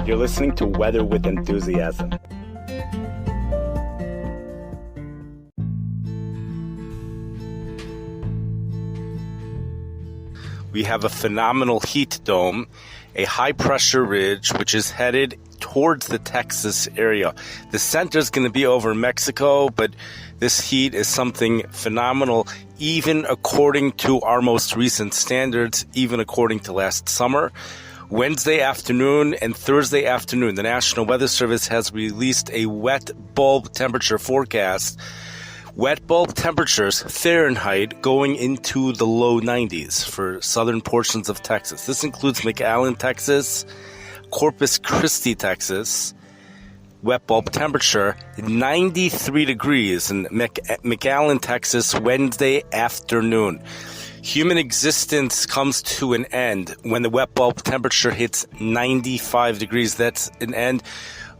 You're listening to Weather with Enthusiasm. We have a phenomenal heat dome, a high-pressure ridge, which is headed towards the Texas area. The center is going to be over Mexico, but this heat is something phenomenal, even according to our most recent standards, even according to last summer. Wednesday afternoon and Thursday afternoon, the National Weather Service has released a wet bulb temperature forecast. Wet bulb temperatures, Fahrenheit, going into the low 90s for southern portions of Texas. This includes McAllen, Texas, Corpus Christi, Texas. Wet bulb temperature, 93 degrees in McAllen, Texas, Wednesday afternoon. Human existence comes to an end when the wet bulb temperature hits 95 degrees. That's an end.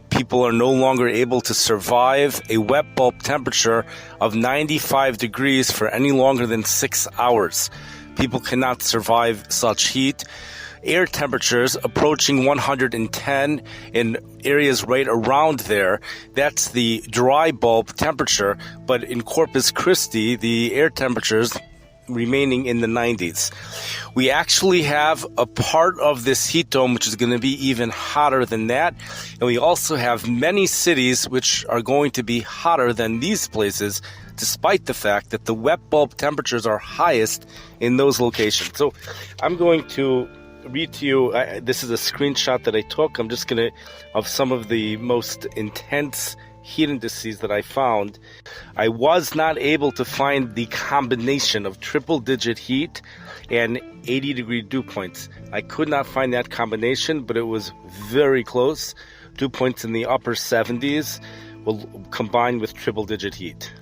People are no longer able to survive a wet bulb temperature of 95 degrees for any longer than 6 hours. People cannot survive such heat. Air temperatures approaching 110 in areas right around there. That's the dry bulb temperature. But in Corpus Christi, the air temperatures remaining in the 90s. We actually have a part of this heat dome which is going to be even hotter than that. And we also have many cities which are going to be hotter than these places, despite the fact that the wet bulb temperatures are highest in those locations. So I'm going to read to you, this is a screenshot that I took. I'm just going to, of some of the most intense heat indices that I found. I was not able to find the combination of triple-digit heat and 80-degree dew points. I could not find that combination, but it was very close. Dew points in the upper 70s will combine with triple-digit heat.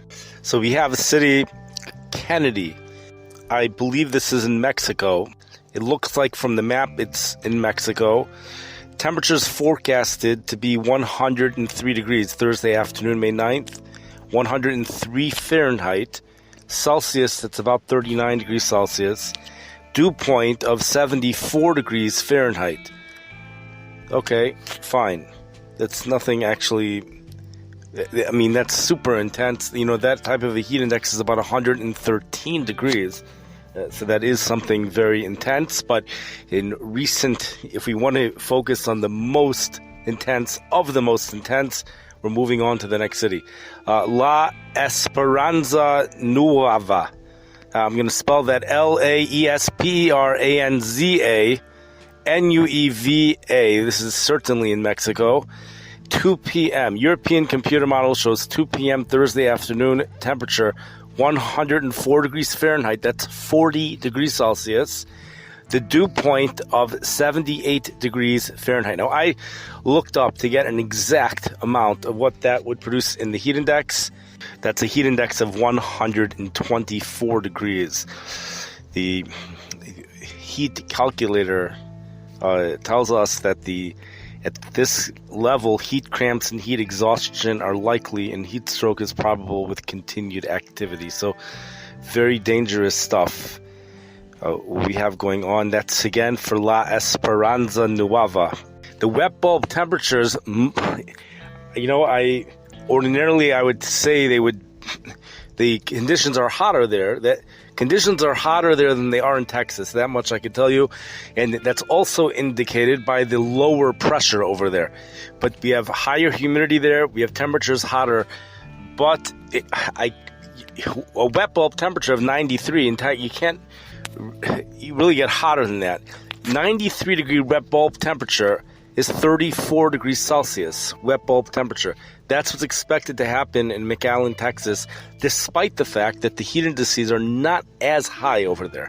So we have a city, Kennedy. I believe this is in Mexico. It looks like from the map it's in Mexico. Temperatures forecasted to be 103 degrees Thursday afternoon, May 9th. 103 Fahrenheit. Celsius, that's about 39 degrees Celsius. Dew point of 74 degrees Fahrenheit. Okay, fine. That's nothing actually. I mean, that's super intense. You know, that type of a heat index is about 113 degrees. So that is something very intense, but in recent, if we want to focus on the most intense of the most intense, we're moving on to the next city. La Esperanza Nueva. I'm going to spell that Laesperanza-Nueva. This is certainly in Mexico. 2 p.m. European computer model shows 2 p.m. Thursday afternoon temperature 104 degrees Fahrenheit, that's 40 degrees Celsius. The dew point of 78 degrees Fahrenheit. Now, I looked up to get an exact amount of what that would produce in the heat index. That's a heat index of 124 degrees. The heat calculator tells us that at this level, heat cramps and heat exhaustion are likely, and heat stroke is probable with continued activity. So, very dangerous stuff we have going on. That's again for La Esperanza Nueva. The wet bulb temperatures, you know, I would say the conditions are hotter there. That conditions are hotter there than they are in Texas. That much I can tell you. And that's also indicated by the lower pressure over there. But we have higher humidity there. We have temperatures hotter. But a wet bulb temperature of 93, in fact, you really get hotter than that. 93 degree wet bulb temperature is 34 degrees Celsius, wet bulb temperature. That's what's expected to happen in McAllen, Texas, despite the fact that the heat indices are not as high over there.